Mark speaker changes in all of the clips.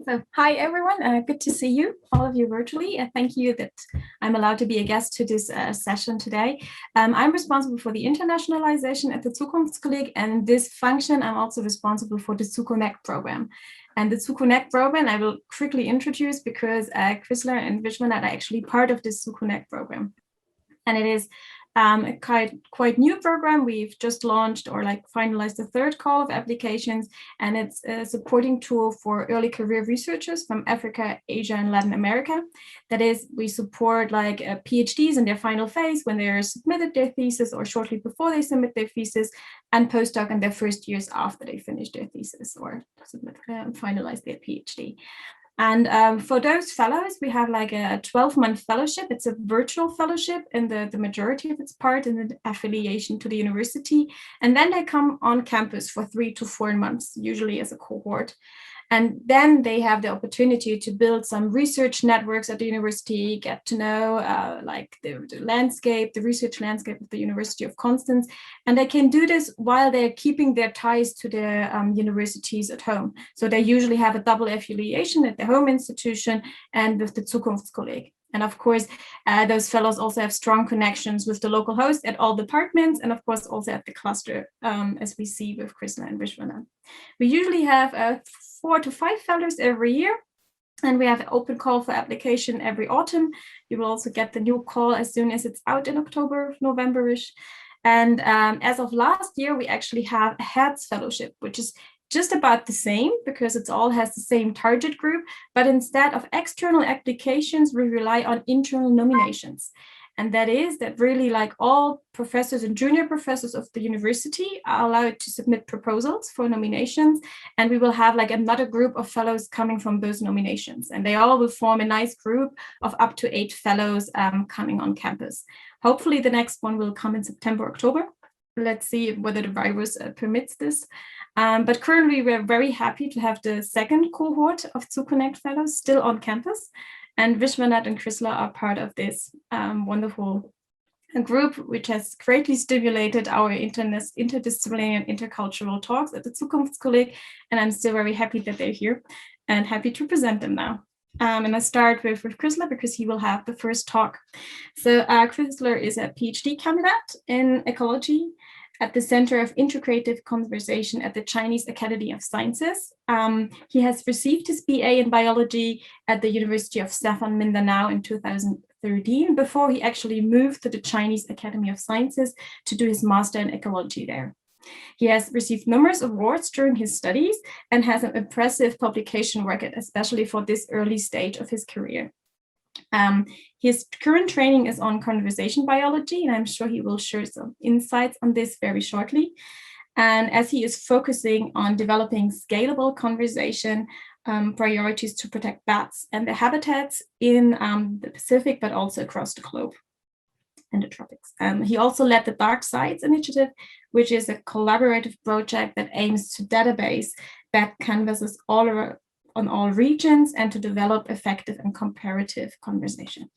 Speaker 1: So, hi everyone, good to see you, all of you virtually. Thank you that I'm allowed to be a guest to this session today. I'm responsible for the internationalization at the Zukunftskolleg, and in this function, I'm also responsible for the ZuConnect program. And the ZuConnect program I will quickly introduce because Krizler and Vishwanath are actually part of this ZuConnect program. And it is a quite new program. We've just launched or finalized the third call of applications, and it's a supporting tool for early career researchers from Africa, Asia, and Latin America. That is, we support PhDs in their final phase when they're submitted their thesis or shortly before they submit their thesis, and postdoc in their first years after they finish their thesis or finalize their PhD. And for those fellows, we have like a 12-month fellowship. It's a virtual fellowship in the majority of its part in the affiliation to the university. And then they come on campus for 3 to 4 months, usually as a cohort. And then they have the opportunity to build some research networks at the university, get to know the landscape, the research landscape of the University of Konstanz. And they can do this while they're keeping their ties to their universities at home. So they usually have a double affiliation at their home institution and with the Zukunftskolleg. And of course, those fellows also have strong connections with the local host at all departments, and of course also at the cluster, as we see with Krizler and Vishwanath. We usually have 4 to 5 fellows every year, and we have an open call for application every autumn. You will also get the new call as soon as it's out in October, November-ish. And as of last year, we actually have a heads fellowship, which is just about the same because it all has the same target group, but instead of external applications, we rely on internal nominations. And that is that really like all professors and junior professors of the university are allowed to submit proposals for nominations. And we will have like another group of fellows coming from those nominations. And they all will form a nice group of up to 8 fellows coming on campus. Hopefully the next one will come in September, October. Let's see whether the virus permits this. But currently, we're very happy to have the second cohort of ZuConnect fellows still on campus. And Vishwanath and Krizler are part of this wonderful group, which has greatly stimulated our interdisciplinary and intercultural talks at the Zukunftskolleg. And I'm still very happy that they're here and happy to present them now. And I start with Krizler because he will have the first talk. So Krizler is a PhD candidate in ecology at the Center of Integrative Conservation at the Chinese Academy of Sciences. He has received his BA in biology at the University of Stefan Mindanao in 2013, before he actually moved to the Chinese Academy of Sciences to do his master in ecology there. He has received numerous awards during his studies and has an impressive publication record, especially for this early stage of his career. His current training is on conversation biology, and I'm sure he will share some insights on this very shortly. And as he is focusing on developing scalable conversation priorities to protect bats and their habitats in the Pacific, but also across the globe and the tropics. He also led the Dark Sites Initiative, which is a collaborative project that aims to database bat canvases on all regions and to develop effective and comparative conservation.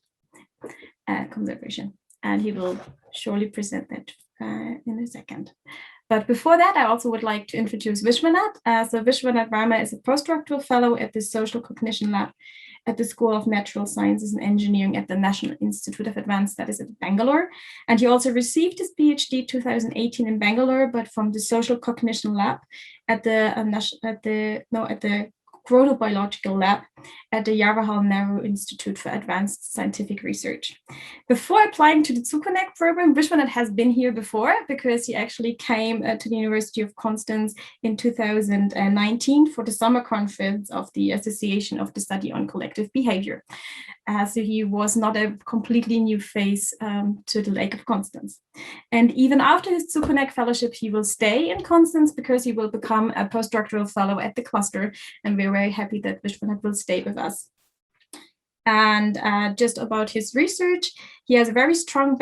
Speaker 1: And he will surely present that in a second. But before that, I also would like to introduce Vishwanath. So Vishwanath Varma is a postdoctoral fellow at the Social Cognition Lab at the School of Natural Sciences and Engineering at the National Institute of Advanced Studies at Bangalore. And he also received his PhD 2018 in Bangalore, but from the Social Cognition Lab at the Chronobiological Lab at the Jawaharlal Nehru Institute for Advanced Scientific Research. Before applying to the ZuConnect program, Vishwanath has been here before because he actually came to the University of Konstanz in 2019 for the summer conference of the Association of the Study on Collective Behaviour. So he was not a completely new face to the Lake of Konstanz. And even after his ZuConnect fellowship, he will stay in Konstanz because he will become a postdoctoral fellow at the cluster. And we're very happy that Vishwanath will stay with us. And just about his research, he has a very strong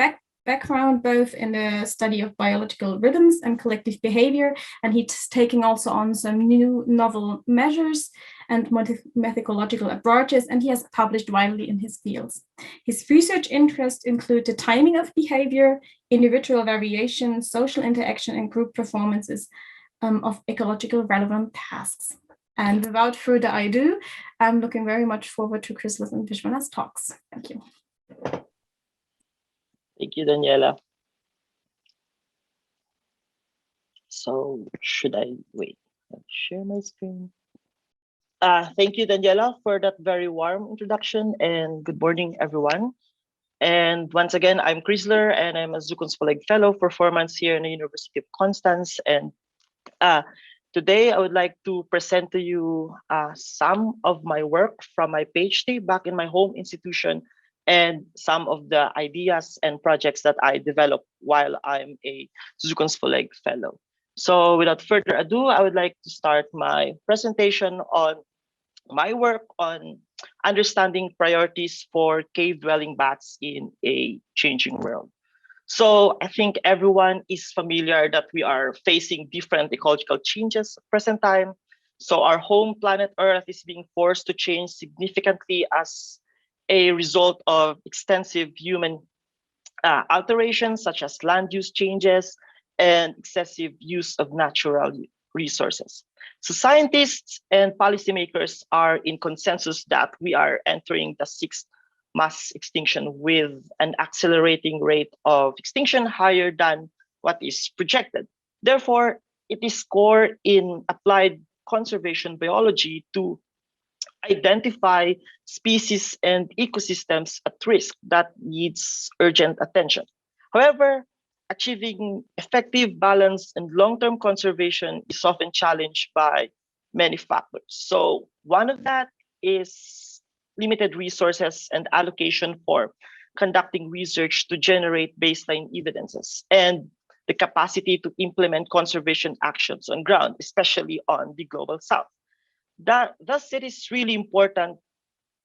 Speaker 1: background both in the study of biological rhythms and collective behavior, and he's taking also on some new novel measures and methodological approaches, and he has published widely in his fields. His research interests include the timing of behavior, individual variation, social interaction, and group performances of ecological relevant tasks. And without further ado, I'm looking very much forward to Krizler's and Vishwanath's talks. Thank you.
Speaker 2: Thank you, Daniela. So should I wait? Let's share my screen. Thank you, Daniela, for that very warm introduction, and good morning, everyone. And once again, I'm Krizler, and I'm a Zukunftsverlag Fellow for 4 months here in the University of Konstanz. And today, I would like to present to you some of my work from my PhD back in my home institution, and some of the ideas and projects that I developed while I'm a Zukunftsverlag Fellow. So without further ado, I would like to start my presentation on my work on understanding priorities for cave-dwelling bats in a changing world. So I think everyone is familiar that we are facing different ecological changes at present time. So our home planet Earth is being forced to change significantly as a result of extensive human alterations such as land use changes and excessive use of natural resources. So scientists and policymakers are in consensus that we are entering the sixth mass extinction with an accelerating rate of extinction higher than what is projected. Therefore, it is core in applied conservation biology to identify species and ecosystems at risk that needs urgent attention. However, achieving effective balance and long-term conservation is often challenged by many factors. So one of that is limited resources and allocation for conducting research to generate baseline evidences, and the capacity to implement conservation actions on ground, especially on the global south. Thus, it is really important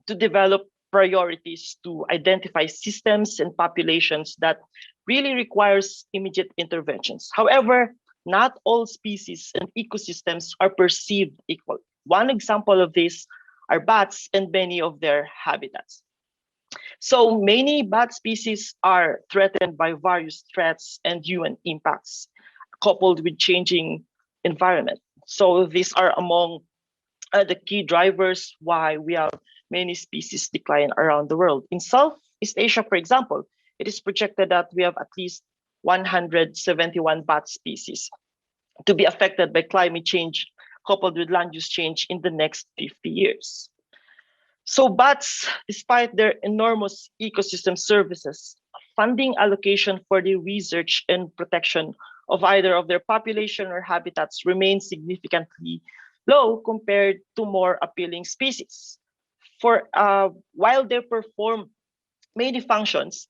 Speaker 2: to develop priorities to identify systems and populations that really requires immediate interventions. However, not all species and ecosystems are perceived equal. One example of this are bats and many of their habitats. So many bat species are threatened by various threats and human impacts, coupled with changing environment. So these are among the key drivers why we have many species decline around the world. In Southeast Asia, for example, it is projected that we have at least 171 bat species to be affected by climate change coupled with land use change in the next 50 years. So bats, despite their enormous ecosystem services, funding allocation for the research and protection of either of their population or habitats remains significantly low compared to more appealing species. While they perform many functions,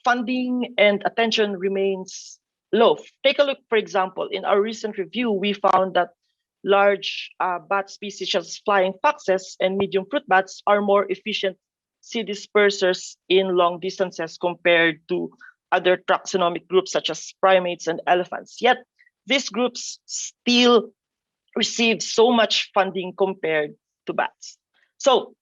Speaker 2: funding and attention remains low. Take a look, for example, in our recent review, we found that large bat species such as flying foxes and medium fruit bats are more efficient seed dispersers in long distances compared to other taxonomic groups such as primates and elephants. Yet, these groups still receive so much funding compared to bats. So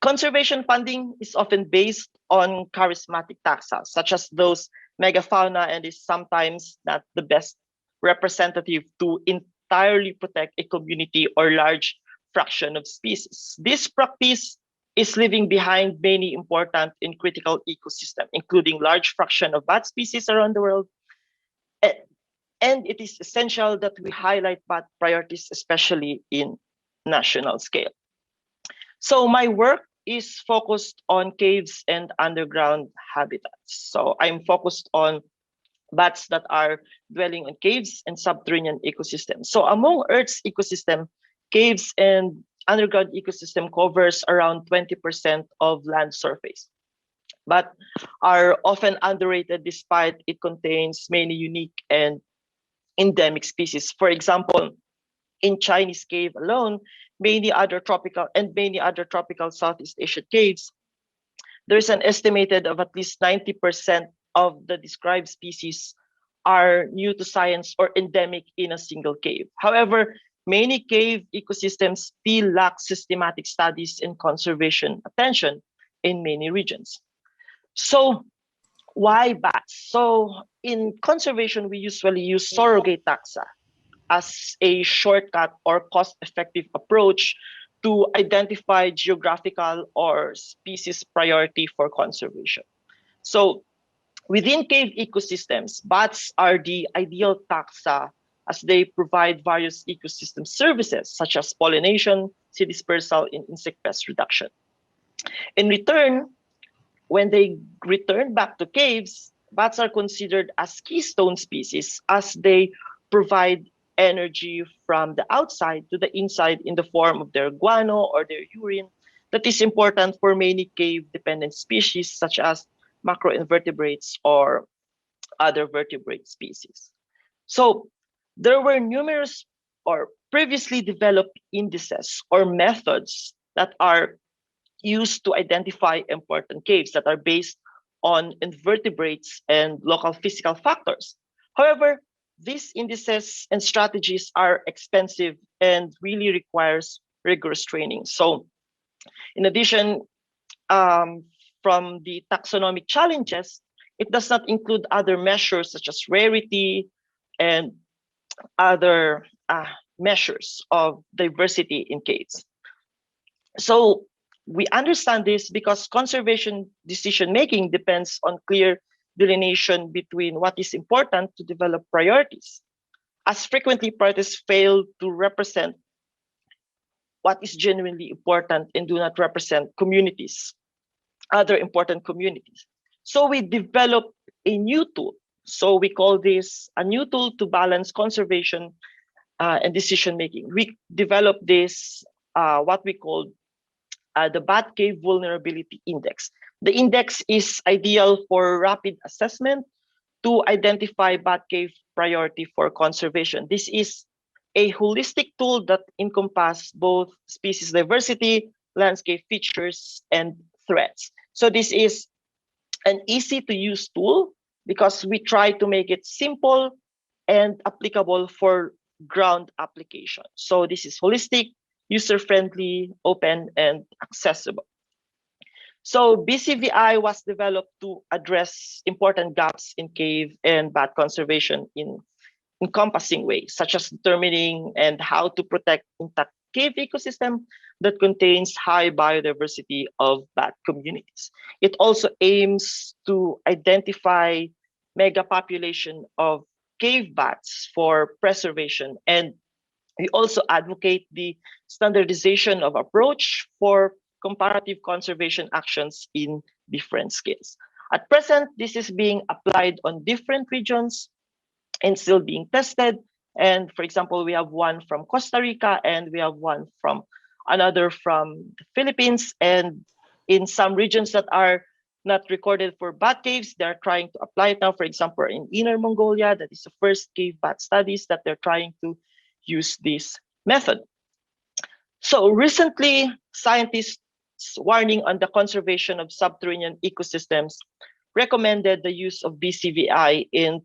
Speaker 2: conservation funding is often based on charismatic taxa, such as those megafauna, and is sometimes not the best representative to entirely protect a community or large fraction of species. This practice is leaving behind many important and critical ecosystems, including large fraction of bat species around the world. And it is essential that we highlight bat priorities, especially in national scale. So my work is focused on caves and underground habitats. So I'm focused on bats that are dwelling in caves and subterranean ecosystems. So among Earth's ecosystem, caves and underground ecosystem covers around 20% of land surface, but are often underrated despite it contains many unique and endemic species. For example, in Chinese cave alone, many other tropical Southeast Asian caves, there's an estimated of at least 90% of the described species are new to science or endemic in a single cave. However, many cave ecosystems still lack systematic studies and conservation attention in many regions. So why bats? So in conservation, we usually use surrogate taxa as a shortcut or cost-effective approach to identify geographical or species priority for conservation. So within cave ecosystems, bats are the ideal taxa as they provide various ecosystem services such as pollination, seed dispersal, and insect pest reduction. In return, when they return back to caves, bats are considered as keystone species as they provide energy from the outside to the inside in the form of their guano or their urine that is important for many cave-dependent species such as macroinvertebrates or other vertebrate species. So there were numerous or previously developed indices or methods that are used to identify important caves that are based on invertebrates and local physical factors. However, these indices and strategies are expensive and really requires rigorous training. So in addition, from the taxonomic challenges, it does not include other measures such as rarity and other measures of diversity in caves. So we understand this because conservation decision-making depends on clear delineation between what is important to develop priorities, as frequently priorities fail to represent what is genuinely important and do not represent communities, other important communities. So we developed a new tool. So we call this a new tool to balance conservation and decision-making. We developed this, what we call the Bat Cave Vulnerability Index. The index is ideal for rapid assessment to identify bat cave priority for conservation. This is a holistic tool that encompasses both species diversity, landscape features, and threats. So this is an easy to use tool because we try to make it simple and applicable for ground application. So this is holistic, user-friendly, open, and accessible. So BCVI was developed to address important gaps in cave and bat conservation in encompassing ways, such as determining and how to protect intact cave ecosystem that contains high biodiversity of bat communities. It also aims to identify mega population of cave bats for preservation, and we also advocate the standardization of approach for comparative conservation actions in different scales. At present, this is being applied on different regions and still being tested. And for example, we have one from Costa Rica and we have one from another from the Philippines. And in some regions that are not recorded for bat caves, they're trying to apply it now. For example, in Inner Mongolia, that is the first cave bat studies that they're trying to use this method. So recently, scientists warning on the conservation of subterranean ecosystems recommended the use of BCVI in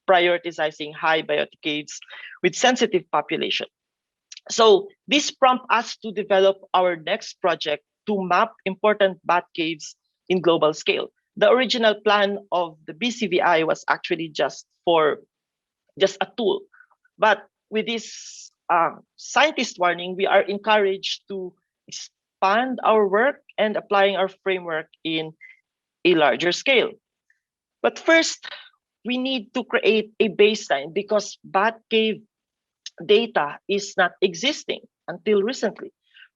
Speaker 2: prioritizing high biotic caves with sensitive population. So this prompts us to develop our next project to map important bat caves in global scale. The original plan of the BCVI was actually just a tool, but with this scientist warning, we are encouraged to expand our work and applying our framework in a larger scale. But first, we need to create a baseline because bat cave data is not existing until recently.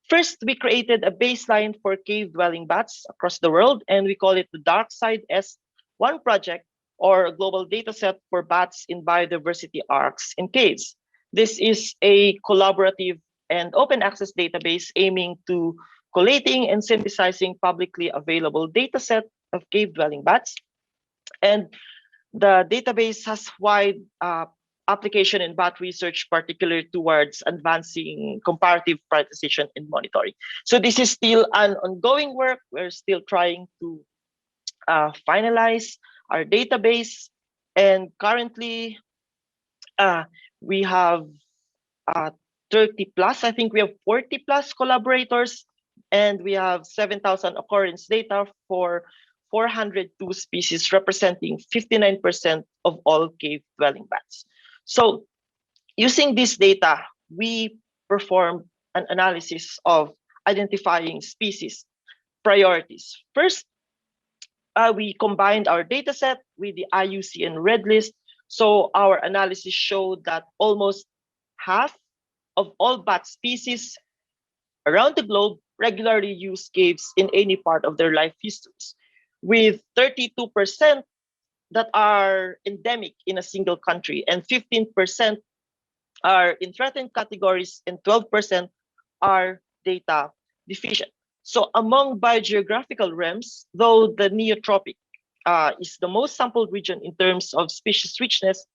Speaker 2: First, we created a baseline for cave-dwelling bats across the world, and we call it the Dark Side S1 project, or a global dataset for bats in biodiversity arcs in caves. This is a collaborative and open access database aiming to collating and synthesizing publicly available dataset of cave-dwelling bats. And the database has wide application in bat research, particularly towards advancing comparative prioritization and monitoring. So this is still an ongoing work. We're still trying to finalize our database. And currently, we have 30 plus, I think we have 40 plus collaborators, and we have 7,000 occurrence data for 402 species, representing 59% of all cave-dwelling bats. So Using this data, we performed an analysis of identifying species priorities. First, we combined our data set with the IUCN Red List. So our analysis showed that almost half of all bat species around the globe regularly use caves in any part of their life histories, with 32% that are endemic in a single country, and 15% are in threatened categories, and 12% are data deficient. So among biogeographical realms, though the neotropic is the most sampled region in terms of species richness,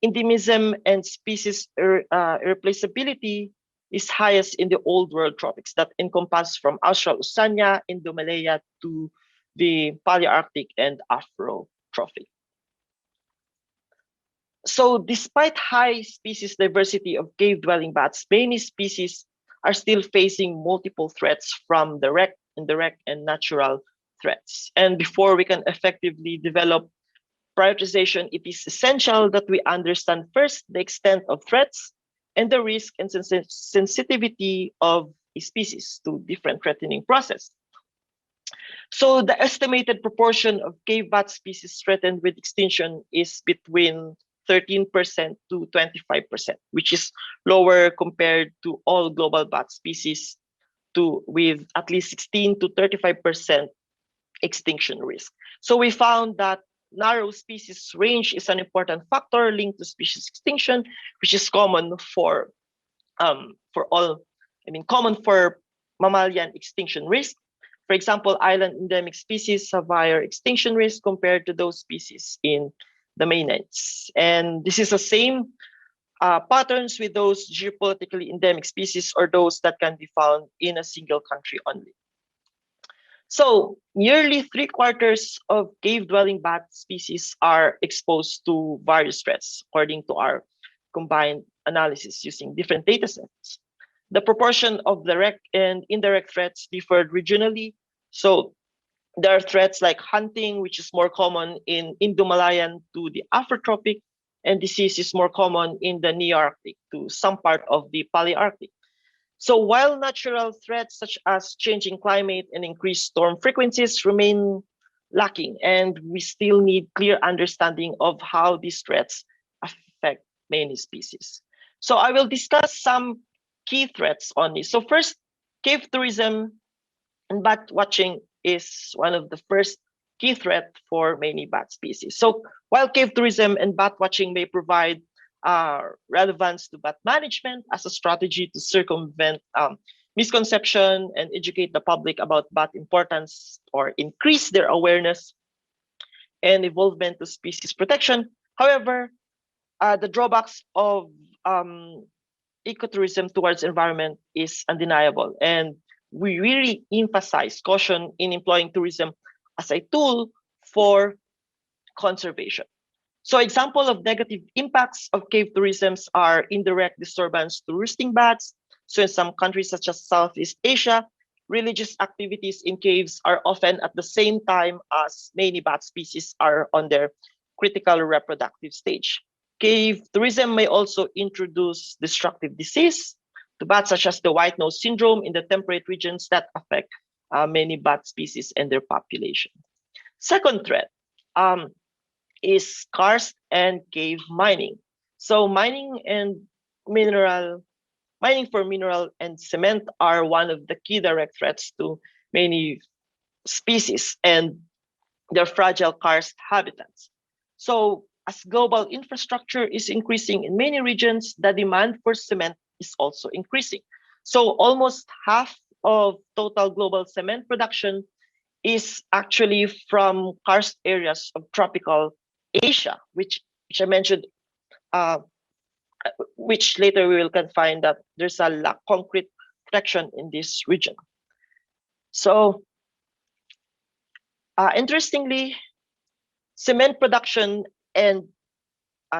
Speaker 2: endemism and species irreplaceability is highest in the old world tropics that encompass from Australoceania, Indomalaya to the Palearctic and Afrotropical. So despite high species diversity of cave-dwelling bats, many species are still facing multiple threats from direct, indirect, and natural threats. And before we can effectively develop prioritization, it is essential that we understand first the extent of threats and the risk and sensitivity of a species to different threatening process. So the estimated proportion of cave bat species threatened with extinction is between 13% to 25%, which is lower compared to all global bat species with at least 16 to 35% extinction risk. So we found that narrow species range is an important factor linked to species extinction, which is common for mammalian extinction risk. For example, island endemic species have higher extinction risk compared to those species in the mainlands. And this is the same patterns with those geopolitically endemic species or those that can be found in a single country only. So nearly 3/4 of cave-dwelling bat species are exposed to various threats, according to our combined analysis using different data sets. The proportion of direct and indirect threats differed regionally. So there are threats like hunting, which is more common in Indomalayan to the Afrotropic, and disease is more common in the Nearctic to some part of the Palearctic. So while natural threats such as changing climate and increased storm frequencies remain lacking, and we still need clear understanding of how these threats affect many species. So I will discuss some key threats on this. So first, cave tourism and bat watching is one of the first key threat for many bat species. So while cave tourism and bat watching may provide relevance to bat management as a strategy to circumvent misconception and educate the public about bat importance or increase their awareness and involvement to species protection. However, the drawbacks of ecotourism towards environment is undeniable, and we really emphasize caution in employing tourism as a tool for conservation. So example of negative impacts of cave tourism are indirect disturbance to roosting bats. So in some countries such as Southeast Asia, religious activities in caves are often at the same time as many bat species are on their critical reproductive stage. Cave tourism may also introduce destructive disease to bats such as the white nose syndrome in the temperate regions that affect many bat species and their population. Second threat is karst and cave mining. So mining for mineral and cement are one of the key direct threats to many species and their fragile karst habitats. So as global infrastructure is increasing in many regions, the demand for cement is also increasing. So almost half of total global cement production is actually from karst areas of tropical Asia, which I mentioned, which later we can find that there's a concrete protection in this region. So interestingly, cement production and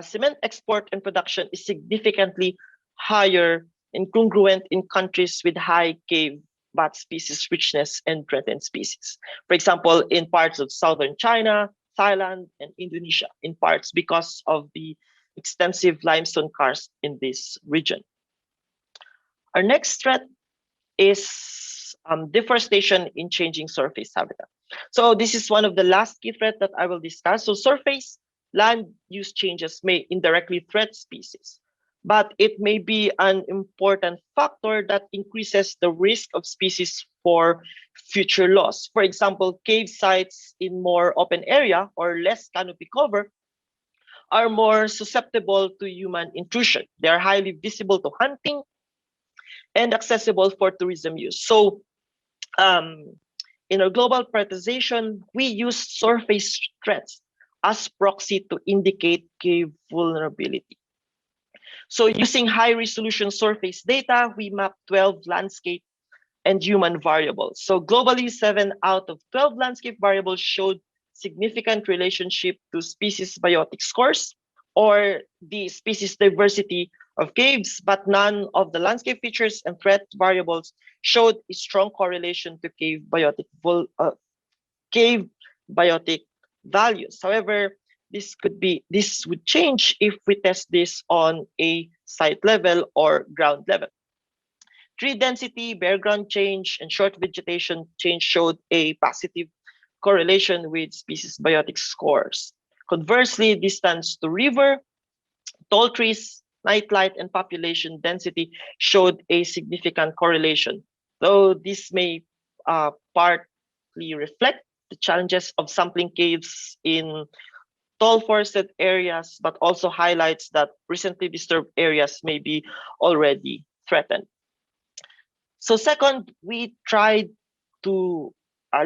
Speaker 2: cement export and production is significantly higher and congruent in countries with high cave bat species richness and threatened species. For example, in parts of southern China, Thailand, and Indonesia, in parts because of the extensive limestone karst in this region. Our next threat is deforestation in changing surface habitat. So this is one of the last key threats that I will discuss. So surface land use changes may indirectly threat species, but it may be an important factor that increases the risk of species for future loss. For example, cave sites in more open area or less canopy cover are more susceptible to human intrusion. They are highly visible to hunting and accessible for tourism use. So in our global prioritization, we use surface threats as proxy to indicate cave vulnerability. So using high resolution surface data, we map 12 landscape and human variables. So globally, 7 out of 12 landscape variables showed significant relationship to species biotic scores or the species diversity of caves, but none of the landscape features and threat variables showed a strong correlation to cave biotic values. However, this would change if we test this on a site level or ground level. Tree density, bare ground change, and short vegetation change showed a positive correlation with species biotic scores. Conversely, distance to river, tall trees, nightlight, and population density showed a significant correlation, though this may partly reflect the challenges of sampling caves in tall forested areas, but also highlights that recently disturbed areas may be already threatened. So second, we tried to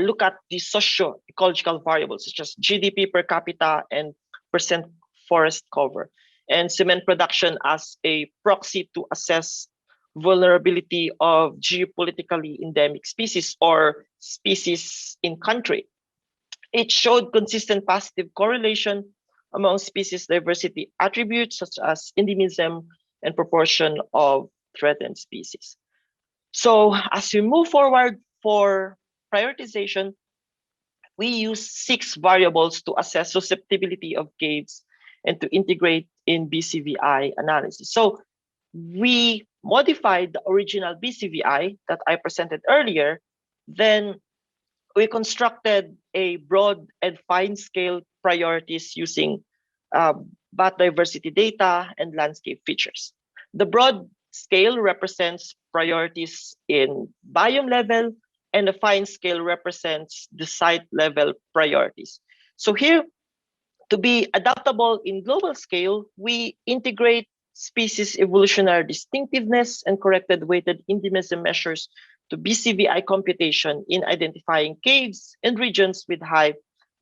Speaker 2: look at the socio-ecological variables such as GDP per capita and percent forest cover, and cement production as a proxy to assess vulnerability of geopolitically endemic species or species in country. It showed consistent positive correlation among species diversity attributes such as endemism and proportion of threatened species. So as we move forward for prioritization, we use 6 variables to assess susceptibility of caves and to integrate in BCVI analysis. So we modified the original BCVI that I presented earlier. Then we constructed a broad and fine scale priorities using bat diversity data and landscape features. The broad scale represents priorities in biome level, and the fine scale represents the site level priorities. So here, to be adaptable in global scale, we integrate species evolutionary distinctiveness and corrected weighted endemism measures to BCVI computation in identifying caves and regions with high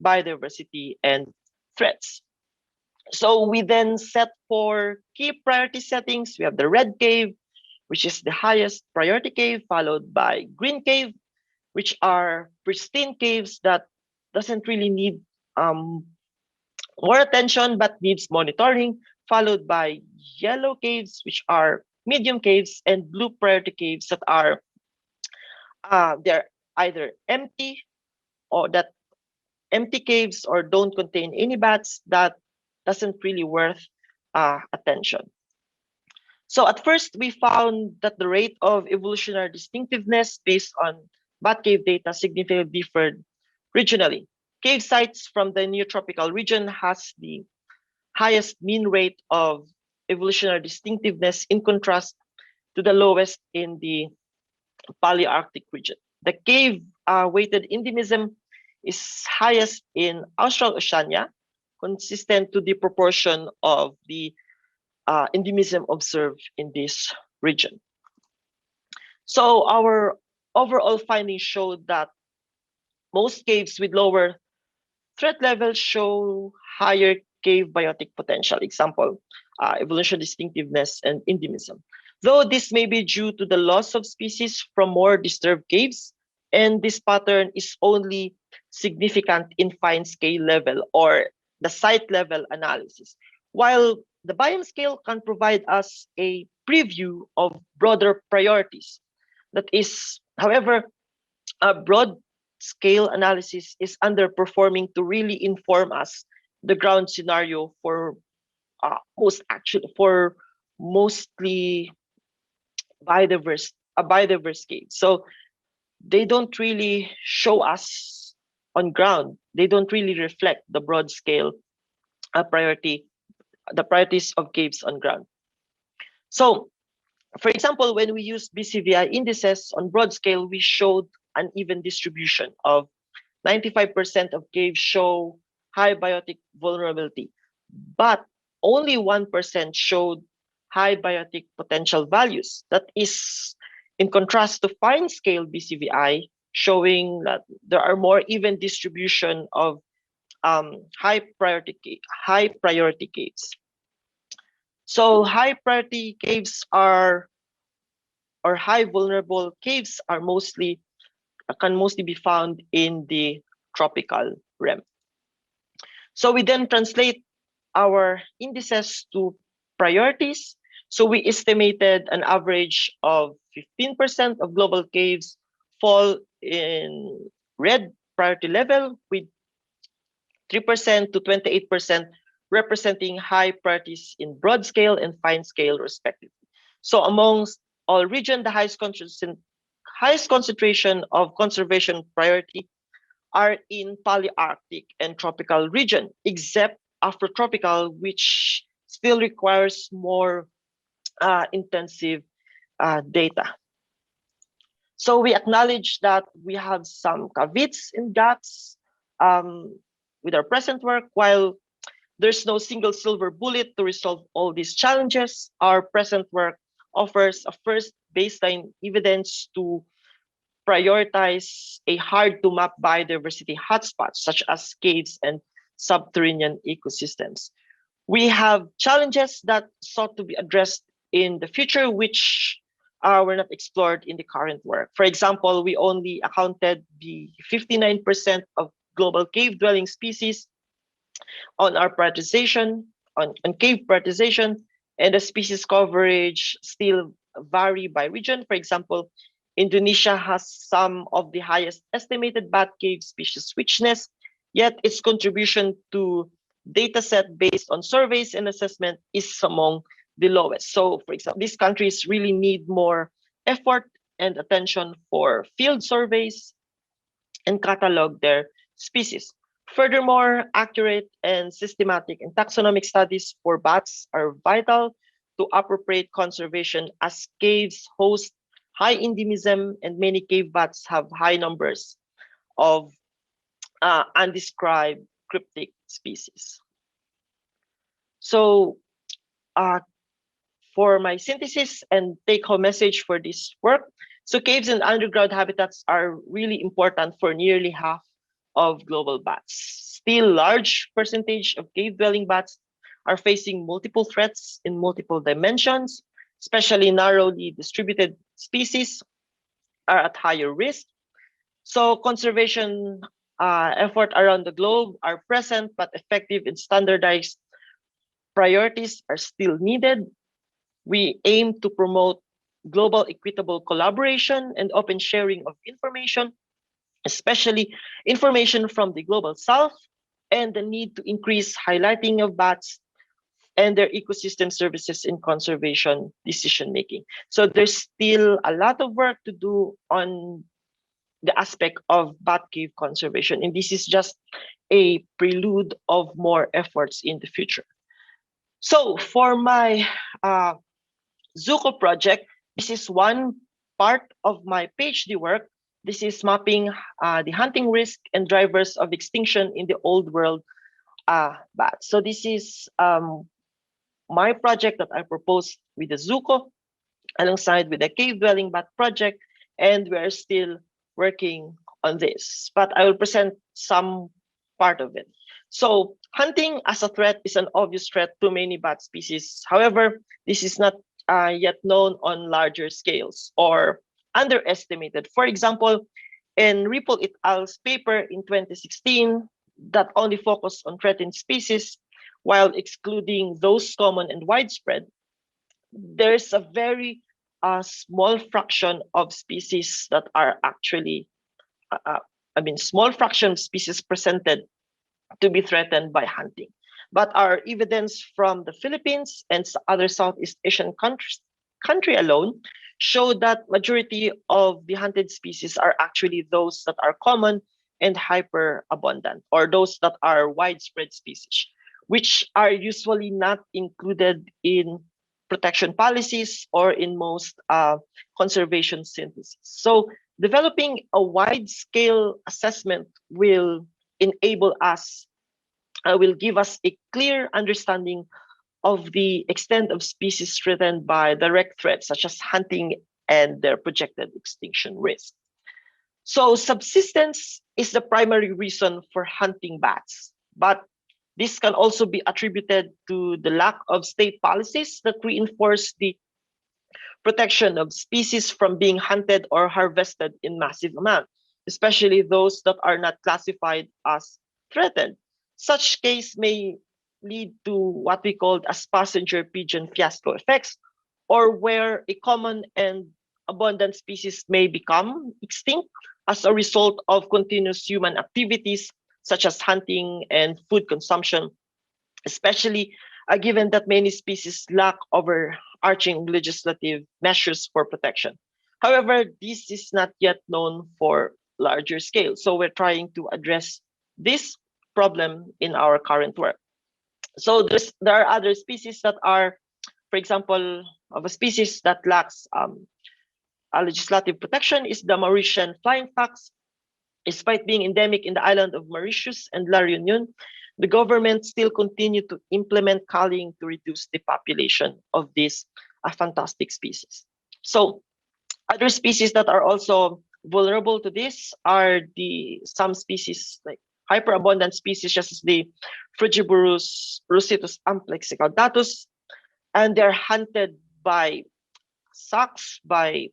Speaker 2: biodiversity and threats. So we then set for key priority settings. We have the red cave, which is the highest priority cave, followed by green cave, which are pristine caves that doesn't really need more attention but needs monitoring, followed by yellow caves, which are medium caves, and blue priority caves that are they're either empty or that empty caves or don't contain any bats that doesn't really worth attention. So at first, we found that the rate of evolutionary distinctiveness based on bat cave data significantly differed regionally. Cave sites from the neotropical region has the highest mean rate of evolutionary distinctiveness in contrast to the lowest in the Palearctic region. The cave weighted endemism is highest in Australoceania, consistent to the proportion of the endemism observed in this region. So our overall findings showed that most caves with lower threat levels show higher cave biotic potential, example, evolutionary distinctiveness and endemism. Though this may be due to the loss of species from more disturbed caves, and this pattern is only significant in fine scale level or the site level analysis. While the biome scale can provide us a preview of broader priorities. That is, however, a broad scale analysis is underperforming to really inform us the ground scenario for mostly biodiverse caves. So they don't really show us on ground. They don't really reflect the broad scale the priorities of caves on ground. So, for example, when we use BCVI indices on broad scale, we showed an even distribution of 95% of caves show high biotic vulnerability, but only 1% showed high biotic potential values. That is in contrast to fine scale BCVI, showing that there are more even distribution of high priority caves. So high priority caves or high vulnerable caves can mostly be found in the tropical realm. So we then translate our indices to priorities. So we estimated an average of 15% of global caves fall in red priority level, with 3% to 28% representing high priorities in broad scale and fine scale respectively. So amongst all regions, the highest concentration of conservation priority are in Palearctic and tropical region, except Afrotropical, which still requires more intensive data. So we acknowledge that we have some caveats and gaps with our present work. While there's no single silver bullet to resolve all these challenges, our present work offers a first baseline evidence to prioritize a hard-to-map biodiversity hotspots, such as caves and subterranean ecosystems. We have challenges that sought to be addressed in the future, which were not explored in the current work. For example, we only accounted the 59% of global cave-dwelling species on our prioritization, on cave prioritization, and the species coverage still vary by region. For example, Indonesia has some of the highest estimated bat cave species richness, yet its contribution to data set based on surveys and assessment is among the lowest. So, for example, these countries really need more effort and attention for field surveys and catalog their species. Furthermore, accurate and systematic and taxonomic studies for bats are vital to appropriate conservation, as caves host high endemism and many cave bats have high numbers of undescribed cryptic species. So for my synthesis and take-home message for this work, so caves and underground habitats are really important for nearly half of global bats. Still, large percentage of cave-dwelling bats are facing multiple threats in multiple dimensions, especially narrowly distributed species are at higher risk. So conservation effort around the globe are present, but effective and standardized priorities are still needed. We aim to promote global equitable collaboration and open sharing of information, especially information from the global south, and the need to increase highlighting of bats and their ecosystem services in conservation decision making. So there's still a lot of work to do on the aspect of bat cave conservation, and this is just a prelude of more efforts in the future. So for my Zuko project, this is one part of my PhD work. This is mapping the hunting risk and drivers of extinction in the old world bats. So this is my project that I proposed with the Zuko alongside with the cave dwelling bat project, and we are still working on this, but I will present some part of it. So hunting as a threat is an obvious threat to many bat species. However, this is not yet known on larger scales or underestimated. For example, in Ripple et al.'s paper in 2016 that only focused on threatened species while excluding those common and widespread, there's a very small fraction of species that are actually, small fraction of species presented to be threatened by hunting. But our evidence from the Philippines and other Southeast Asian country alone show that majority of the hunted species are actually those that are common and hyper abundant, or those that are widespread species, which are usually not included in protection policies or in most conservation synthesis. So developing a wide-scale assessment will enable us, will give us a clear understanding of the extent of species threatened by direct threats such as hunting and their projected extinction risk. So subsistence is the primary reason for hunting bats, but this can also be attributed to the lack of state policies that reinforce the protection of species from being hunted or harvested in massive amounts, especially those that are not classified as threatened. Such case may lead to what we call as passenger pigeon fiasco effects, or where a common and abundant species may become extinct as a result of continuous human activities such as hunting and food consumption, especially given that many species lack overarching legislative measures for protection. However, this is not yet known for larger scale. So we're trying to address this problem in our current work. So there are other species that are, for example, of a species that lacks a legislative protection is the Mauritian flying fox. Despite being endemic in the island of Mauritius and La Réunion, the government still continue to implement culling to reduce the population of this fantastic species. So other species that are also vulnerable to this are some species like hyperabundant species such as the Frugivorous Rusitus amplexicaudatus, and they're hunted by sacks by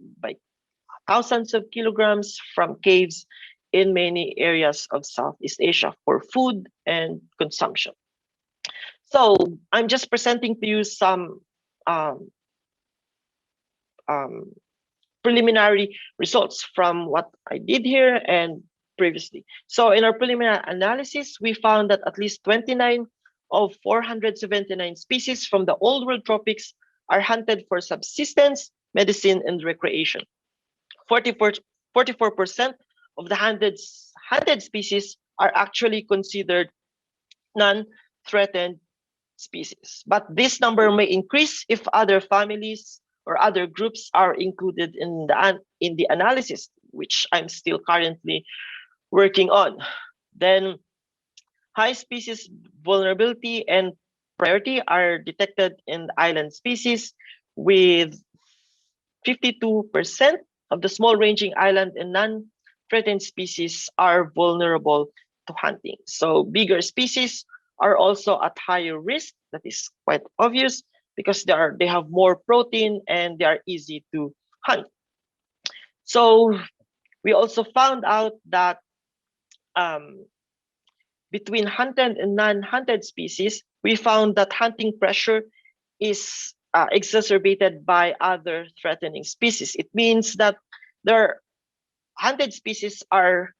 Speaker 2: thousands of kilograms from caves in many areas of Southeast Asia for food and consumption. So I'm just presenting to you some preliminary results from what I did here and previously. So in our preliminary analysis, we found that at least 29 of 479 species from the Old World tropics are hunted for subsistence, medicine, and recreation. 44% of the hunted species are actually considered non-threatened species. But this number may increase if other families or other groups are included in the analysis, which I'm still currently working on. Then high species vulnerability and priority are detected in island species, with 52% of the small ranging island and non-threatened species are vulnerable to hunting. So bigger species are also at higher risk. That is quite obvious because they have more protein and they are easy to hunt. So we also found out that between hunted and non-hunted species, we found that hunting pressure is exacerbated by other threatening species. It means that their hunted species are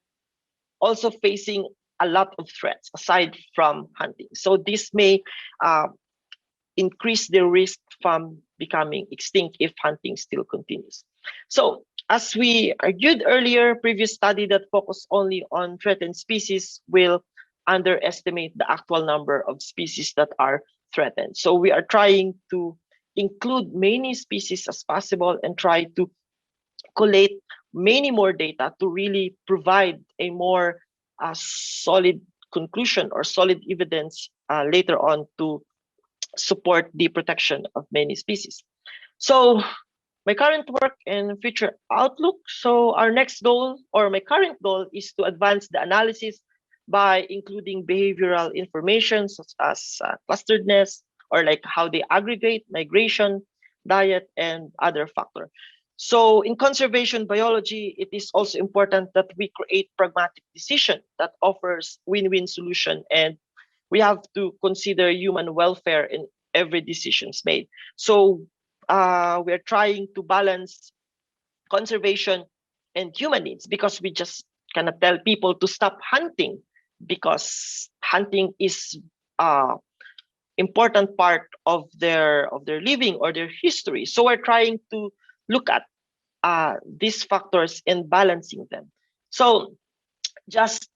Speaker 2: also facing a lot of threats aside from hunting. So this may increase the risk from becoming extinct if hunting still continues. So as we argued earlier, previous study that focused only on threatened species will underestimate the actual number of species that are threatened. So we are trying to include many species as possible and try to collate many more data to really provide a more solid conclusion or solid evidence later on to support the protection of many species. So my current work and future outlook. So our next goal, or my current goal, is to advance the analysis by including behavioral information such as clusteredness, or like how they aggregate, migration, diet, and other factors. So in conservation biology, it is also important that we create pragmatic decision that offers win-win solution, and we have to consider human welfare in every decisions made. So we're trying to balance conservation and human needs, because we just cannot tell people to stop hunting because hunting is important part of their living or their history. So we're trying to look at these factors and balancing them. So just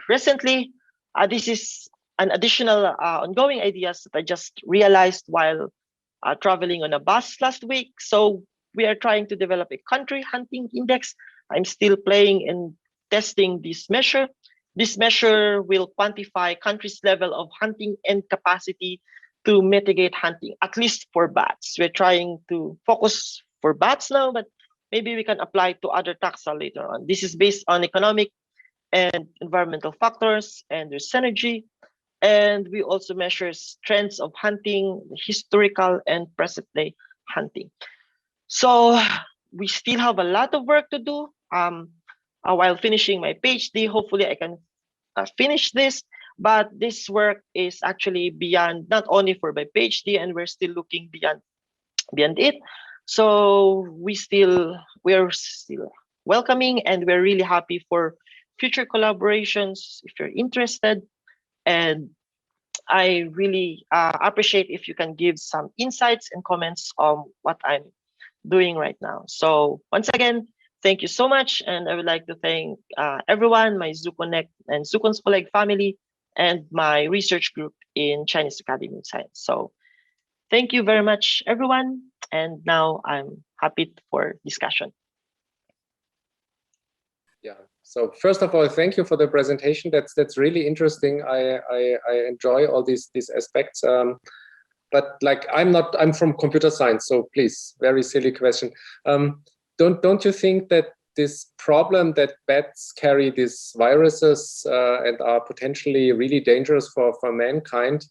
Speaker 2: recently, this is an additional ongoing ideas that I just realized while traveling on a bus last week. So we are trying to develop a country hunting index. I'm still playing and testing this measure. This measure will quantify countries' level of hunting and capacity to mitigate hunting, at least for bats. We're trying to focus for bats now, but maybe we can apply to other taxa later on. This is based on economic and environmental factors, and there's synergy. And we also measure trends of hunting, historical and present day hunting. So we still have a lot of work to do. While finishing my PhD, hopefully I can finish this. But this work is actually beyond, not only for my PhD, and we're still looking beyond it. So we're still welcoming, and we're really happy for future collaborations if you're interested. And I really appreciate if you can give some insights and comments on what I'm doing right now. So once again, thank you so much. And I would like to thank everyone, my ZooConnect and ZooCon's colleague family, and my research group in Chinese Academy of Science. So thank you very much, everyone. And now I'm happy for discussion.
Speaker 3: Yeah. So first of all, thank you for the presentation. That's really interesting. I enjoy all these aspects. But like I'm from computer science, so please, very silly question. Don't you think that this problem that bats carry these viruses and are potentially really dangerous for mankind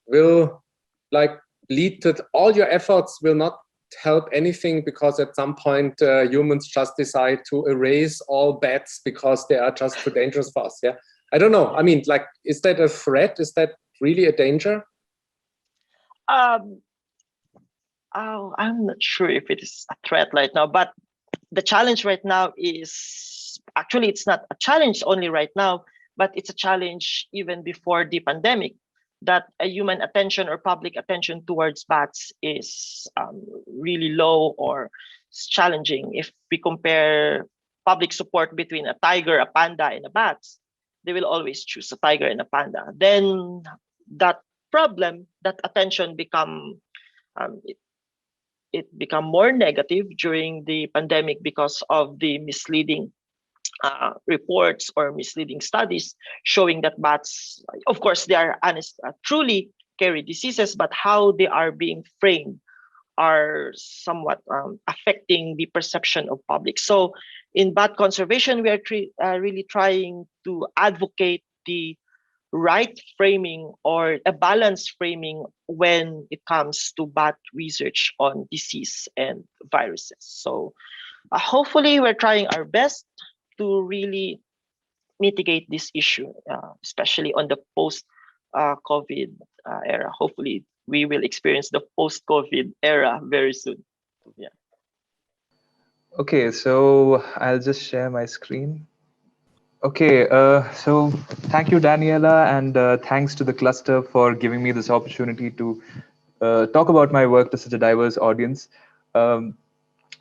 Speaker 3: will like lead to all your efforts will not help anything, because at some point humans just decide to erase all bats because they are just too dangerous for us? Yeah, I don't know. I mean, like, is that a threat? Is that really a danger?
Speaker 2: I'm not sure if it is a threat right now, but the challenge right now is actually, it's not a challenge only right now, but it's a challenge even before the pandemic, that a human attention or public attention towards bats is really low or challenging. If we compare public support between a tiger, a panda, and a bat, they will always choose a tiger and a panda. Then that problem, that attention become it become more negative during the pandemic because of the misleading reports or misleading studies showing that bats, of course, they are truly carry diseases, but how they are being framed are somewhat affecting the perception of public. So in bat conservation, we are really trying to advocate the right framing or a balanced framing when it comes to bat research on disease and viruses. So hopefully we're trying our best to really mitigate this issue, especially on the post-COVID era. Hopefully we will experience the post-COVID era very soon. Yeah.
Speaker 4: Okay, so I'll just share my screen. Okay, so thank you, Daniela, and thanks to the cluster for giving me this opportunity to talk about my work to such a diverse audience.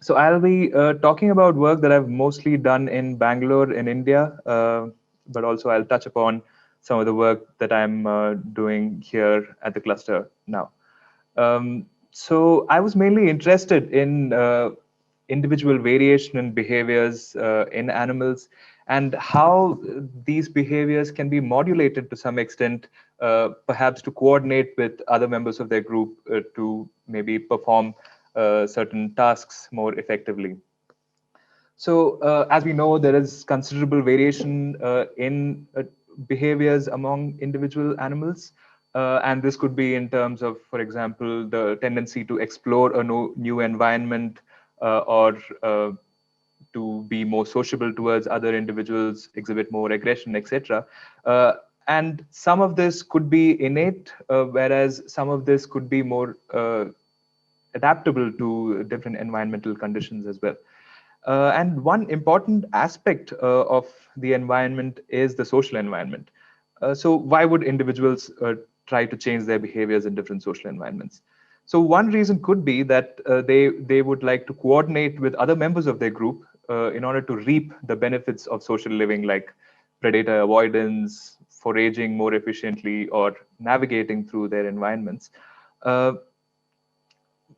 Speaker 4: So I'll be talking about work that I've mostly done in Bangalore in India, but also I'll touch upon some of the work that I'm doing here at the cluster now. So I was mainly interested in individual variation in behaviors in animals, and how these behaviors can be modulated to some extent, perhaps to coordinate with other members of their group to maybe perform certain tasks more effectively. So as we know, there is considerable variation in behaviors among individual animals. And this could be in terms of, for example, the tendency to explore a new environment or to be more sociable towards other individuals, exhibit more aggression, etc. And some of this could be innate, whereas some of this could be more adaptable to different environmental conditions as well. And one important aspect of the environment is the social environment. So why would individuals try to change their behaviors in different social environments. So one reason could be that they would like to coordinate with other members of their group in order to reap the benefits of social living, like predator avoidance, foraging more efficiently, or navigating through their environments.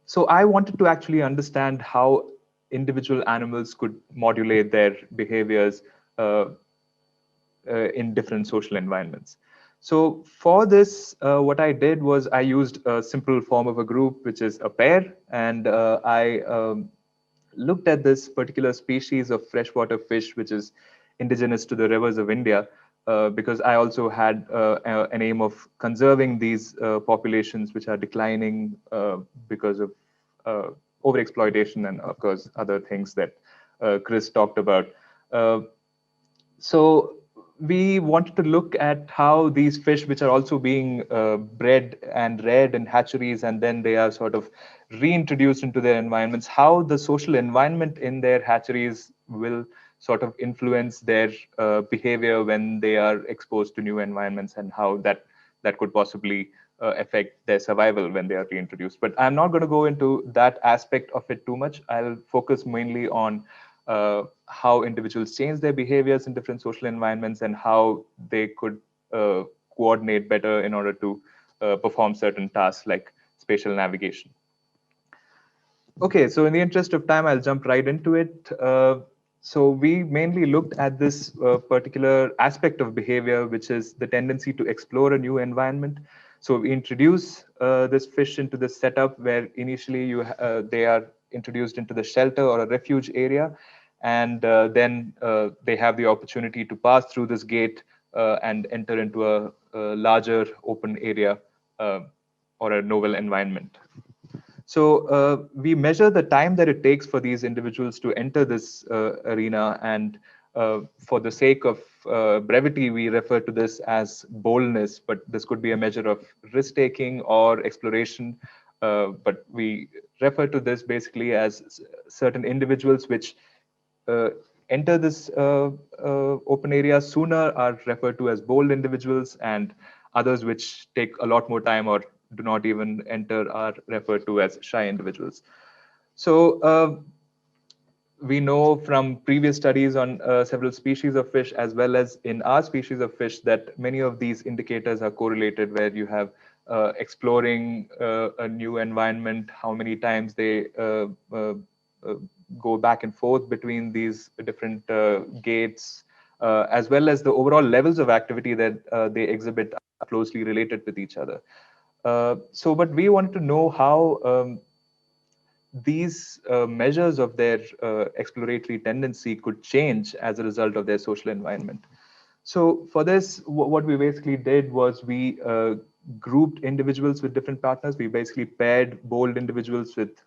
Speaker 4: So I wanted to actually understand how individual animals could modulate their behaviors in different social environments. So for this, what I did was I used a simple form of a group, which is a pair, and I looked at this particular species of freshwater fish, which is indigenous to the rivers of India, because I also had an aim of conserving these populations, which are declining because of overexploitation and, of course, other things that Chris talked about. So we wanted to look at how these fish, which are also being bred and reared in hatcheries, and then they are sort of reintroduced into their environments, how the social environment in their hatcheries will sort of influence their behavior when they are exposed to new environments, and how that could possibly affect their survival when they are reintroduced. But I'm not going to go into that aspect of it too much. I'll focus mainly on how individuals change their behaviors in different social environments, and how they could coordinate better in order to perform certain tasks like spatial navigation. Okay, so in the interest of time, I'll jump right into it. So we mainly looked at this particular aspect of behavior, which is the tendency to explore a new environment. So we introduce this fish into the setup where initially they are introduced into the shelter or a refuge area, and then they have the opportunity to pass through this gate and enter into a larger open area or a novel environment. So we measure the time that it takes for these individuals to enter this arena, and for the sake of brevity, we refer to this as boldness, but this could be a measure of risk-taking or exploration. But we refer to this basically as certain individuals which enter this open area sooner are referred to as bold individuals, and others which take a lot more time or do not even enter are referred to as shy individuals. So we know from previous studies on several species of fish, as well as in our species of fish, that many of these indicators are correlated, where you have exploring a new environment, how many times they go back and forth between these different gates, as well as the overall levels of activity that they exhibit are closely related with each other. But we wanted to know how these measures of their exploratory tendency could change as a result of their social environment. So for this, what we basically did was we grouped individuals with different partners. We basically paired bold individuals with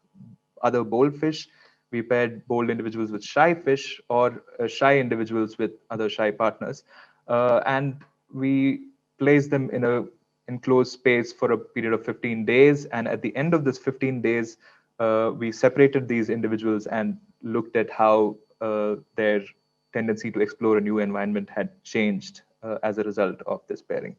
Speaker 4: other bold fish. We paired bold individuals with shy fish, or shy individuals with other shy partners. And we placed them in a enclosed space for a period of 15 days. And at the end of this 15 days, we separated these individuals and looked at how their tendency to explore a new environment had changed as a result of this pairing.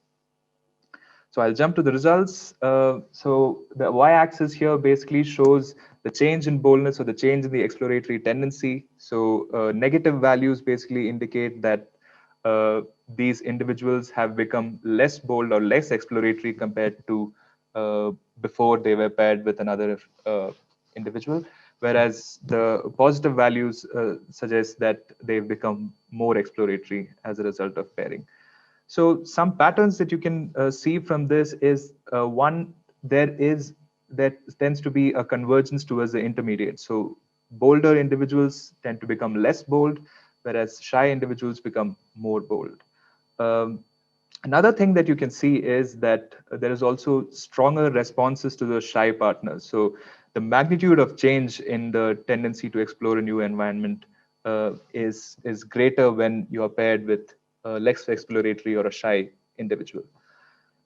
Speaker 4: So I'll jump to the results. So the y-axis here basically shows the change in boldness, or the change in the exploratory tendency. So negative values basically indicate that these individuals have become less bold or less exploratory compared to before they were paired with another individual, whereas the positive values suggest that they've become more exploratory as a result of pairing. So some patterns that you can see from this is one, there tends to be a convergence towards the intermediate. So bolder individuals tend to become less bold, whereas shy individuals become more bold. Another thing that you can see is that there is also stronger responses to the shy partners. So the magnitude of change in the tendency to explore a new environment is greater when you are paired with less exploratory or a shy individual.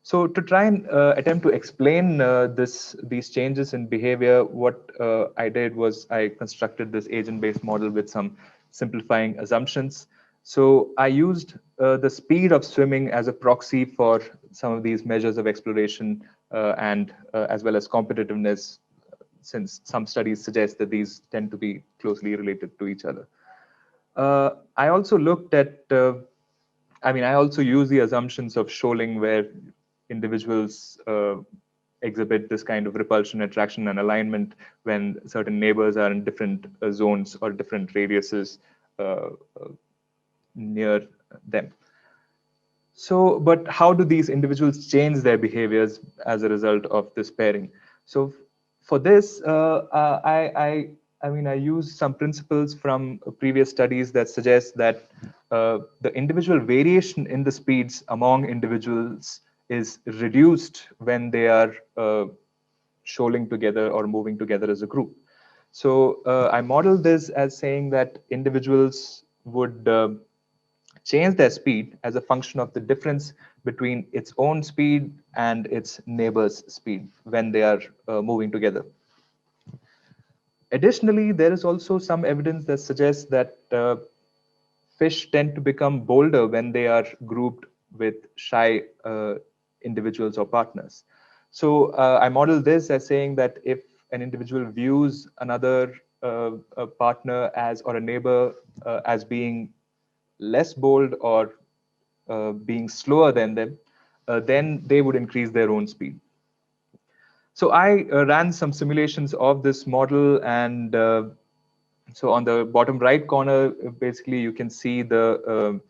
Speaker 4: So to try and attempt to explain these changes in behavior, what I did was I constructed this agent-based model with some simplifying assumptions. So I used the speed of swimming as a proxy for some of these measures of exploration and as well as competitiveness, since some studies suggest that these tend to be closely related to each other. I also looked at, I also use the assumptions of shoaling where individuals exhibit this kind of repulsion, attraction, and alignment when certain neighbors are in different zones or different radiuses near them. So, but how do these individuals change their behaviors as a result of this pairing? So, for this, I use some principles from previous studies that suggest that the individual variation in the speeds among individuals is reduced when they are shoaling together or moving together as a group. So I modeled this as saying that individuals would change their speed as a function of the difference between its own speed and its neighbor's speed when they are moving together. Additionally, there is also some evidence that suggests that fish tend to become bolder when they are grouped with shy individuals or partners. So I model this as saying that if an individual views another a partner as or a neighbor as being less bold or being slower than them, then they would increase their own speed. So I ran some simulations of this model, and so on the bottom right corner, basically you can see the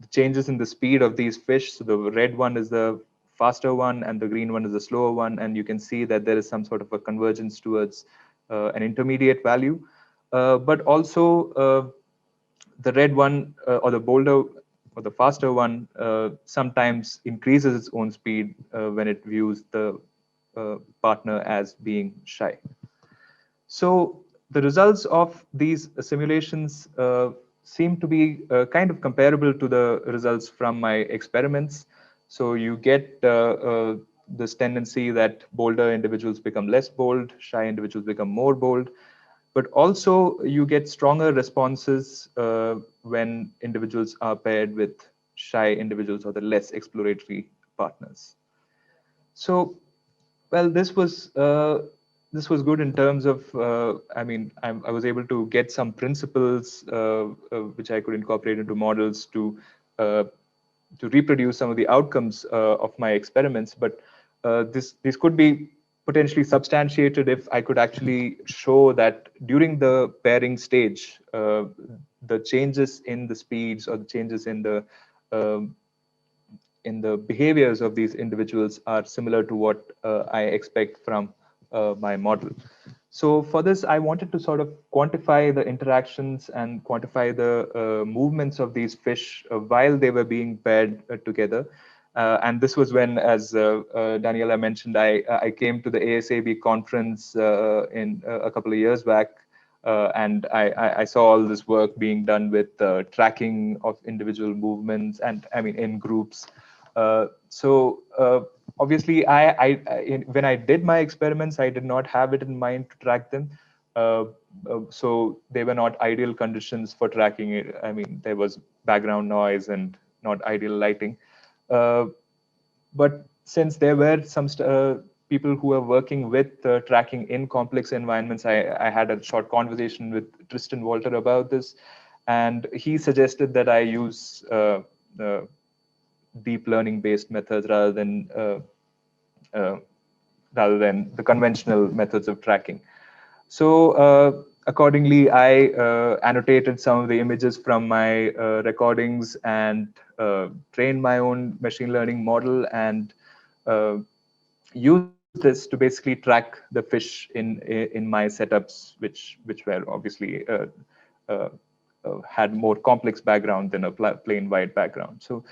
Speaker 4: changes in the speed of these fish. So the red one is the faster one, and the green one is the slower one, and you can see that there is some sort of a convergence towards an intermediate value. But also the red one or the bolder or the faster one sometimes increases its own speed when it views the partner as being shy. So the results of these simulations seem to be kind of comparable to the results from my experiments. So you get this tendency that bolder individuals become less bold, shy individuals become more bold, but also you get stronger responses when individuals are paired with shy individuals or the less exploratory partners. So, well, this was good in terms of, I was able to get some principles which I could incorporate into models to reproduce some of the outcomes of my experiments. But this could be potentially substantiated if I could actually show that during the pairing stage, the changes in the speeds or the changes um, in the behaviors of these individuals are similar to what I expect from my model. So for this, I wanted to sort of quantify the interactions and quantify the movements of these fish while they were being paired together. And this was when, as Daniela mentioned, I came to the ASAB conference in a couple of years back, and I saw all this work being done with tracking of individual movements and in groups. Obviously, when I did my experiments, I did not have it in mind to track them. So they were not ideal conditions for tracking it. There was background noise and not ideal lighting. But since there were some people who were working with tracking in complex environments, I had a short conversation with Tristan Walter about this, and he suggested that I use deep learning based methods rather than the conventional methods of tracking. So accordingly, I annotated some of the images from my recordings and trained my own machine learning model and used this to basically track the fish in my setups, which were obviously had more complex background than a plain white background. So,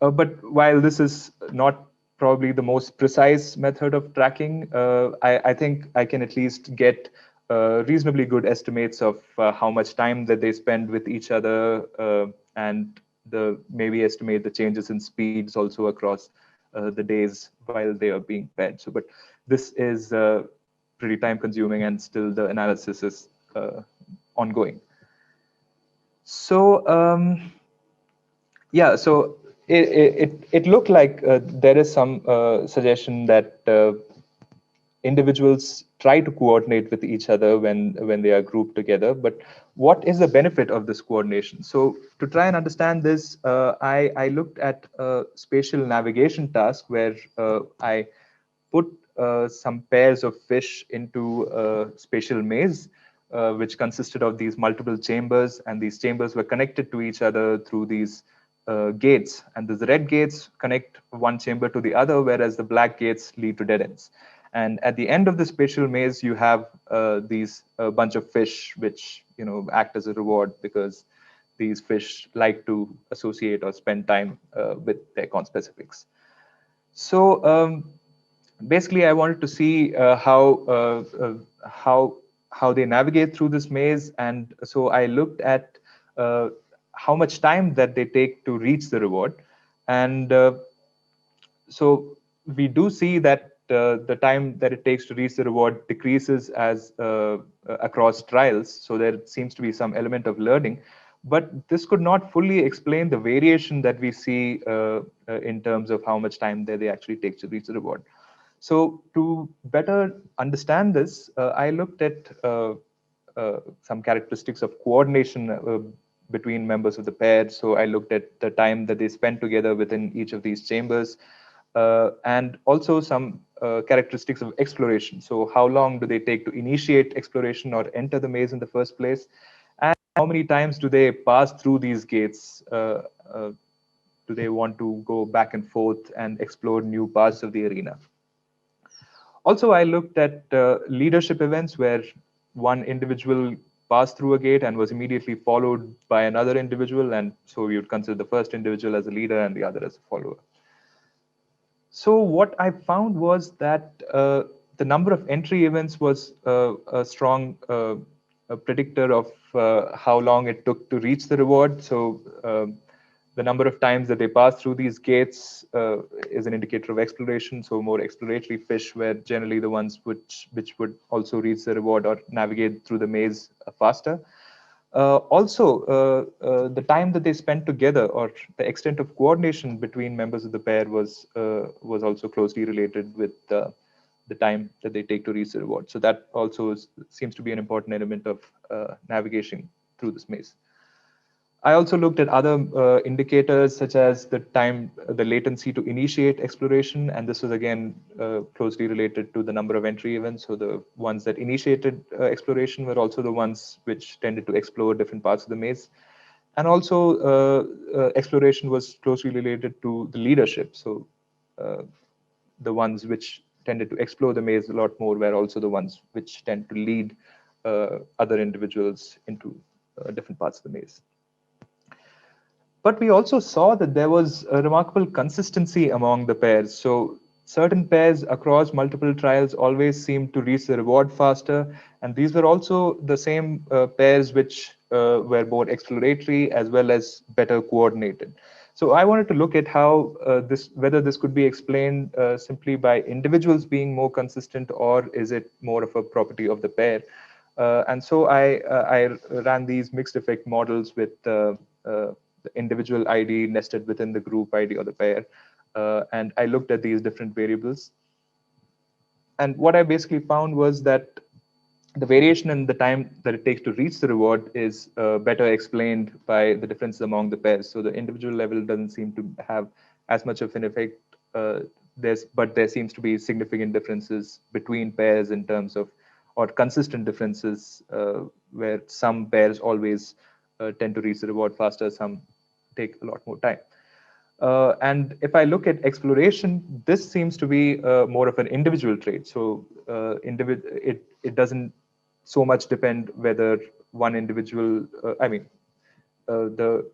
Speaker 4: but while this is not probably the most precise method of tracking, I think I can at least get reasonably good estimates of how much time that they spend with each other, and maybe estimate the changes in speeds also across the days while they are being paired. So, but this is pretty time consuming, and still the analysis is ongoing. So yeah, so it looked like there is some suggestion that individuals try to coordinate with each other when they are grouped together. But what is the benefit of this coordination? So to try and understand this, I looked at a spatial navigation task where I put some pairs of fish into a spatial maze, which consisted of these multiple chambers, and these chambers were connected to each other through these gates. And the red gates connect one chamber to the other, whereas the black gates lead to dead ends. And at the end of the spatial maze, you have these bunch of fish, which act as a reward because these fish like to associate or spend time with their conspecifics. So basically, I wanted to see how they navigate through this maze, and so I looked at how much time that they take to reach the reward, and so we do see that the time that it takes to reach the reward decreases as across trials. So there seems to be some element of learning, but this could not fully explain the variation that we see in terms of how much time that they actually take to reach the reward. So to better understand this, I looked at some characteristics of coordination between members of the pair. So I looked at the time that they spend together within each of these chambers, and also some characteristics of exploration. So how long do they take to initiate exploration or enter the maze in the first place? And how many times do they pass through these gates? Do they want to go back and forth and explore new parts of the arena? Also, I looked at leadership events where one individual passed through a gate and was immediately followed by another individual. And so we would consider the first individual as a leader and the other as a follower. So what I found was that the number of entry events was a strong a predictor of how long it took to reach the reward. So the number of times that they pass through these gates is an indicator of exploration. So more exploratory fish were generally the ones which would also reach the reward or navigate through the maze faster. The time that they spent together, or the extent of coordination between members of the pair, was also closely related with the time that they take to reach the reward. So that also seems to be an important element of navigation through this maze. I also looked at other indicators such as the time, the latency to initiate exploration, and this was again closely related to the number of entry events. So the ones that initiated exploration were also the ones which tended to explore different parts of the maze. And also exploration was closely related to the leadership. So the ones which tended to explore the maze a lot more were also the ones which tend to lead other individuals into different parts of the maze. But we also saw that there was a remarkable consistency among the pairs. So certain pairs across multiple trials always seemed to reach the reward faster. And these were also the same pairs which were more exploratory as well as better coordinated. So I wanted to look at how whether this could be explained simply by individuals being more consistent, or is it more of a property of the pair? And so I ran these mixed effect models with the individual ID nested within the group ID or the pair. And I looked at these different variables. And what I basically found was that the variation in the time that it takes to reach the reward is better explained by the differences among the pairs. So the individual level doesn't seem to have as much of an effect, but there seems to be significant differences between pairs in terms of, or consistent differences where some pairs always tend to reach the reward faster, some take a lot more time. And if I look at exploration, this seems to be more of an individual trait. So it doesn't so much depend whether one individual, the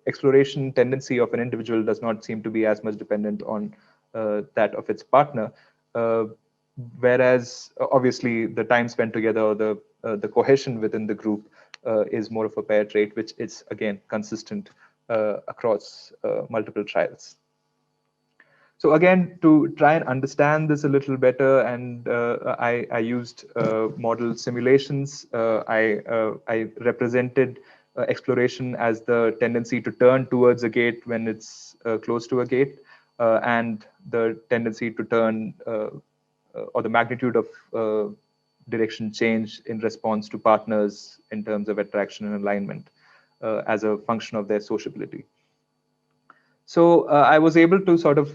Speaker 4: exploration tendency of an individual does not seem to be as much dependent on that of its partner. Whereas obviously the time spent together, or the cohesion within the group is more of a pair trait, which is again consistent across multiple trials. So again, to try and understand this a little better, and I used model simulations. I represented exploration as the tendency to turn towards a gate when it's close to a gate, and the tendency to turn or the magnitude of direction change in response to partners in terms of attraction and alignment as a function of their sociability. So I was able to sort of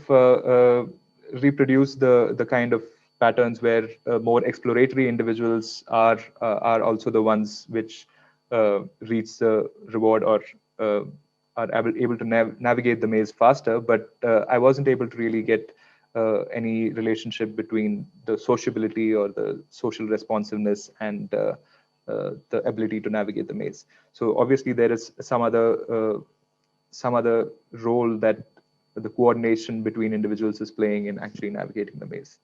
Speaker 4: reproduce the kind of patterns where more exploratory individuals are also the ones which reach the reward or are able to navigate the maze faster. But I wasn't able to really get any relationship between the sociability or the social responsiveness and the ability to navigate the maze. So obviously there is some other role that the coordination between individuals is playing in actually navigating the maze.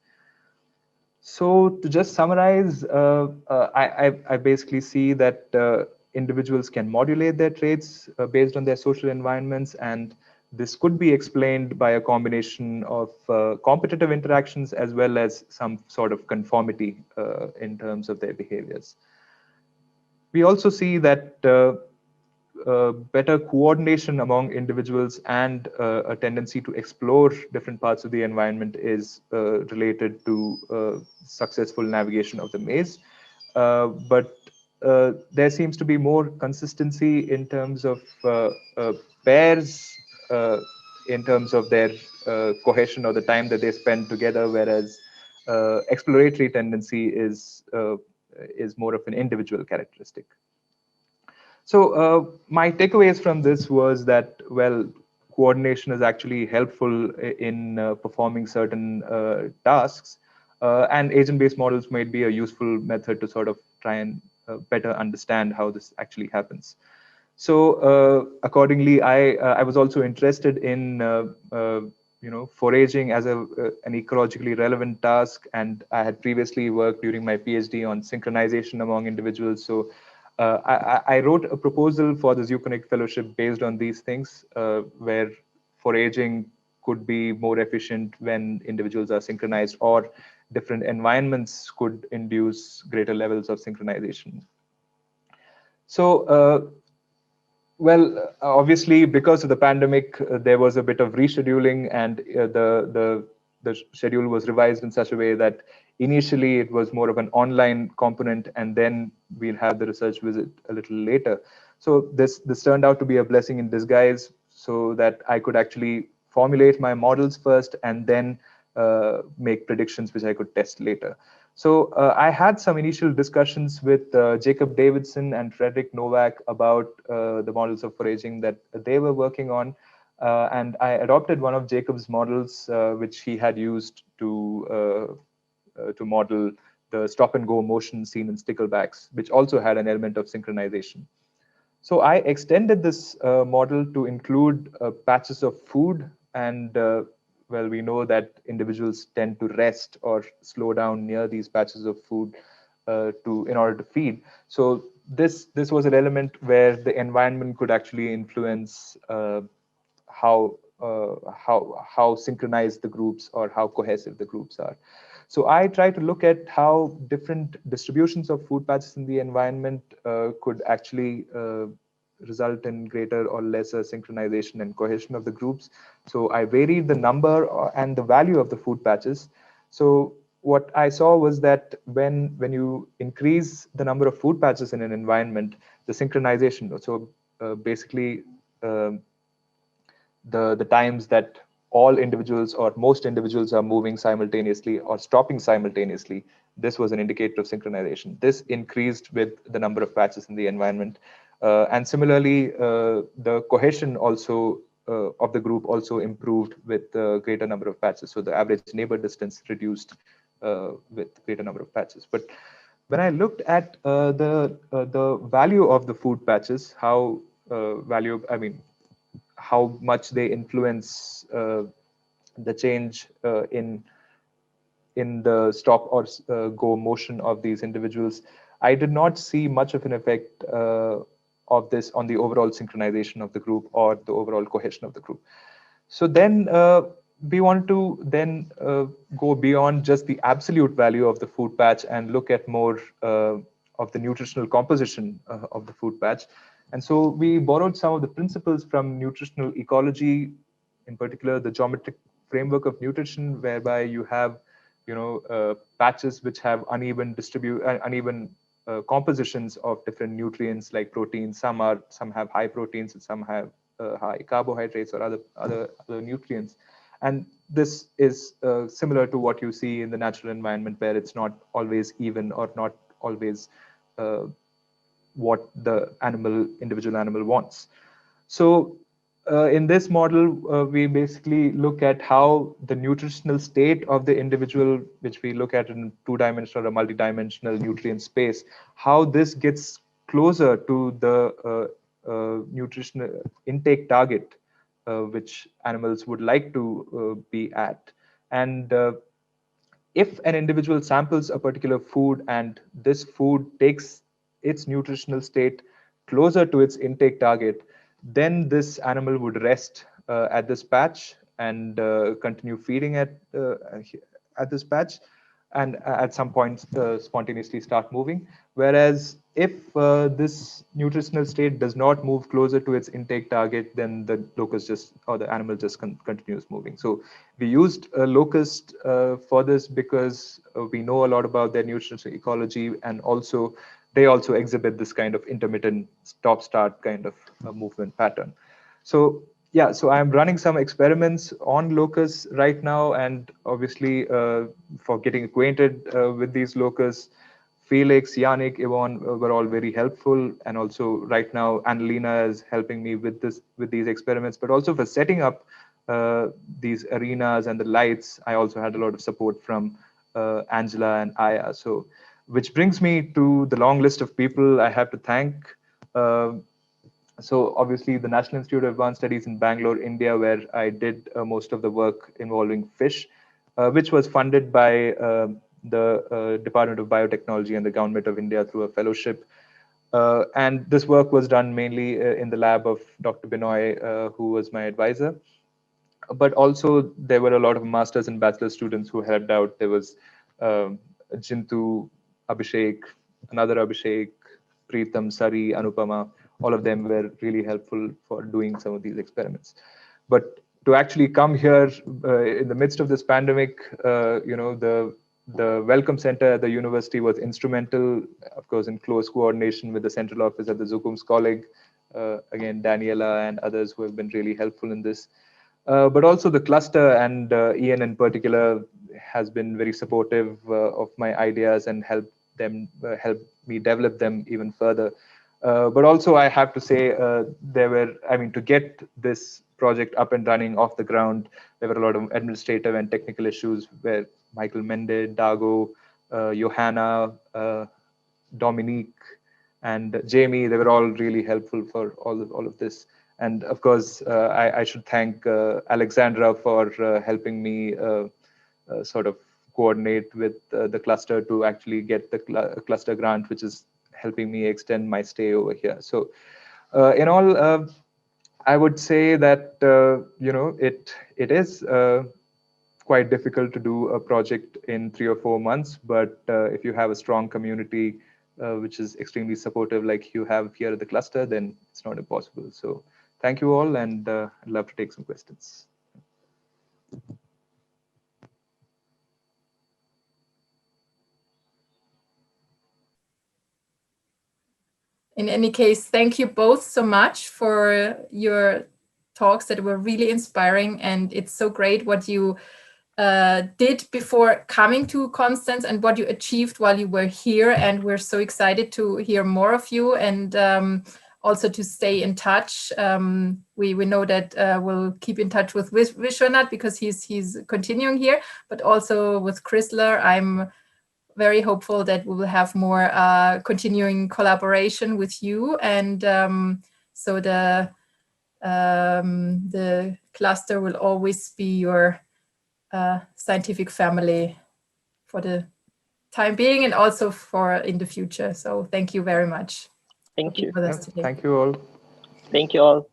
Speaker 4: So to just summarize, I basically see that individuals can modulate their traits based on their social environments, and this could be explained by a combination of competitive interactions as well as some sort of conformity in terms of their behaviors. We also see that better coordination among individuals and a tendency to explore different parts of the environment is related to successful navigation of the maze. But there seems to be more consistency in terms of pairs, in terms of their cohesion or the time that they spend together, whereas exploratory tendency is more of an individual characteristic. So my takeaways from this was that, well, coordination is actually helpful in performing certain tasks, and agent-based models might be a useful method to sort of try and better understand how this actually happens. So accordingly, I was also interested in foraging as an ecologically relevant task, and I had previously worked during my PhD on synchronization among individuals. So I wrote a proposal for the ZooConnect Fellowship based on these things, where foraging could be more efficient when individuals are synchronized, or different environments could induce greater levels of synchronization. So, well, obviously, because of the pandemic, there was a bit of rescheduling, and the schedule was revised in such a way that initially it was more of an online component, and then we'll have the research visit a little later. So this turned out to be a blessing in disguise, so that I could actually formulate my models first and then make predictions which I could test later. So I had some initial discussions with Jacob Davidson and Frederick Novak about the models of foraging that they were working on. And I adopted one of Jacob's models, which he had used to model the stop and go motion seen in sticklebacks, which also had an element of synchronization. So I extended this model to include patches of food, and well, we know that individuals tend to rest or slow down near these patches of food in order to feed. So this was an element where the environment could actually influence how synchronized the groups or how cohesive the groups are. So I try to look at how different distributions of food patches in the environment could actually result in greater or lesser synchronization and cohesion of the groups. So I varied the number and the value of the food patches. So what I saw was that when you increase the number of food patches in an environment, the synchronization, so basically the times that all individuals or most individuals are moving simultaneously or stopping simultaneously, this was an indicator of synchronization. This increased with the number of patches in the environment. And similarly, the cohesion also of the group also improved with the greater number of patches. So the average neighbor distance reduced with greater number of patches. But when I looked at the value of the food patches, how how much they influence the change in the stop or go motion of these individuals, I did not see much of an effect of this on the overall synchronization of the group or the overall cohesion of the group. So then we want to then go beyond just the absolute value of the food patch and look at more of the nutritional composition of the food patch. And so we borrowed some of the principles from nutritional ecology, in particular the geometric framework of nutrition, whereby you have, patches which have uneven compositions of different nutrients like proteins. Some have high proteins and some have high carbohydrates or other nutrients. And this is similar to what you see in the natural environment, where it's not always even or not always what the individual animal wants. So in this model, we basically look at how the nutritional state of the individual, which we look at in two-dimensional or multi-dimensional nutrient space, how this gets closer to the nutritional intake target, which animals would like to be at. And if an individual samples a particular food and this food takes its nutritional state closer to its intake target, then this animal would rest at this patch and continue feeding at this patch, and at some point spontaneously start moving. Whereas if this nutritional state does not move closer to its intake target, then the locust the animal just continues moving. So we used a locust for this because we know a lot about their nutritional ecology, and also they also exhibit this kind of intermittent stop-start kind of movement pattern. So yeah, so I'm running some experiments on locusts right now, and obviously for getting acquainted with these locusts, Felix, Yannick, Yvonne were all very helpful, and also right now Annalena is helping me with these experiments, but also for setting up these arenas and the lights. I also had a lot of support from Angela and Aya. So, which brings me to the long list of people I have to thank. So obviously the National Institute of Advanced Studies in Bangalore, India, where I did most of the work involving fish, which was funded by the Department of Biotechnology and the Government of India through a fellowship. And this work was done mainly in the lab of Dr. Binoy, who was my advisor. But also there were a lot of master's and bachelor students who helped out. There was Jintu, Abhishek, another Abhishek, Preetam, Sari, Anupama. All of them were really helpful for doing some of these experiments. But to actually come here in the midst of this pandemic, the Welcome Center at the university was instrumental, of course, in close coordination with the central office at the Zukum's colleague, again, Daniela and others who have been really helpful in this. But also the cluster, and Ian in particular has been very supportive of my ideas and help me develop them even further. But also I have to say to get this project up and running off the ground, there were a lot of administrative and technical issues where Michael Mende, Dago, Johanna, Dominique, and Jamie, they were all really helpful for all of this. And of course, I should thank Alexandra for helping me sort of coordinate with the cluster to actually get the cluster grant, which is helping me extend my stay over here. So in all, I would say that, it is quite difficult to do a project in 3 or 4 months, but if you have a strong community, which is extremely supportive like you have here at the cluster, then it's not impossible. So thank you all, and I'd love to take some questions.
Speaker 1: In any case, thank you both so much for your talks that were really inspiring, and it's so great what you did before coming to Konstanz and what you achieved while you were here, and we're so excited to hear more of you, and also to stay in touch. We know that we'll keep in touch with Vishwanath because he's continuing here, but also with Krizler. I'm very hopeful that we will have more continuing collaboration with you, and so the cluster will always be your scientific family for the time being, and also for in the future. So thank you very much.
Speaker 2: Thank you.
Speaker 4: Thank you all.
Speaker 2: Thank you all.